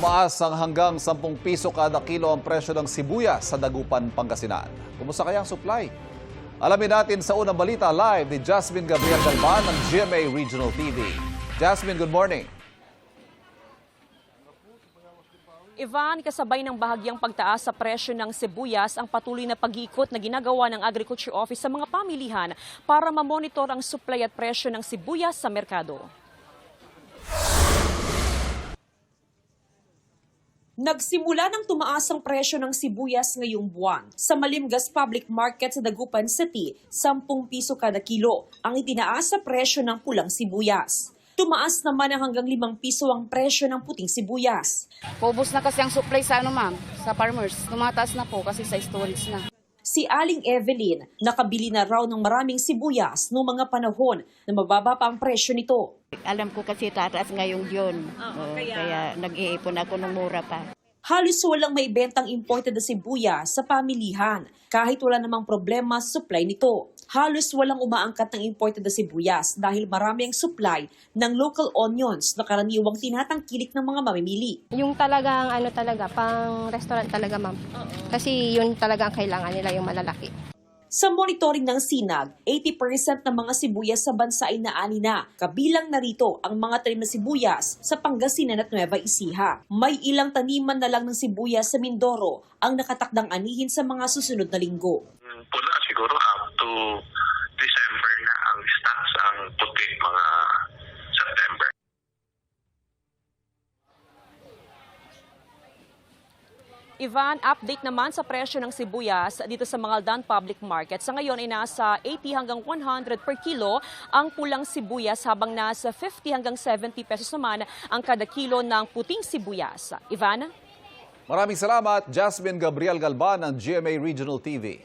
Tumaas ang hanggang 10 piso kada kilo ang presyo ng sibuyas sa Dagupan, Pangasinan. Kumusta kaya ang supply? Alamin natin sa unang balita live ni Jasmine Gabriel Galban ng GMA Regional TV. Jasmine, good morning. Ivan, kasabay ng bahagyang pagtaas sa presyo ng sibuyas ang patuloy na pag-iikot na ginagawa ng Agriculture Office sa mga pamilihan para mamonitor ang supply at presyo ng sibuyas sa merkado. Nagsimula ng tumaas ang presyo ng sibuyas ngayong buwan. Sa Malimgas Public Market sa Dagupan City, 10 piso kada kilo ang itinaas sa presyo ng pulang sibuyas. Tumaas naman ang hanggang 5 piso ang presyo ng puting sibuyas. Paubos na kasi ang supply sa ma'am, sa farmers. Tumataas na po kasi sa storage na. Si Aling Evelyn, nakabili na raw ng maraming sibuyas noong mga panahon na mababa pa ang presyo nito. Alam ko kasi tataas ngayong yun. Kaya nag-iipon ako ng mura pa. Halos walang maibentang imported na sibuyas sa pamilihan kahit wala namang problema sa supply nito. Halos walang umaangkat ng imported na sibuyas dahil marami ang supply ng local onions na karaniwang tinatangkilik ng mga mamimili. Yung talagang pang restaurant talaga, ma'am. Kasi yun talaga ang kailangan nila, yung malalaki. Sa monitoring ng Sinag, 80% ng mga sibuyas sa bansa ay naani na. Kabilang narito ang mga tanim na sibuyas sa Pangasinan at Nueva Ecija. May ilang taniman na lang ng sibuyas sa Mindoro ang nakatakdang anihin sa mga susunod na linggo. Pula siguro up to December na ang stocks, ang puti mga September. Ivan, update naman sa presyo ng sibuyas dito sa Mangaldan Public Market. Sa ngayon ay nasa 80 hanggang 100 per kilo ang pulang sibuyas habang nasa 50 hanggang 70 pesos naman ang kada kilo ng puting sibuyas. Ivan? Maraming salamat, Jasmine Gabriel Galban ng GMA Regional TV.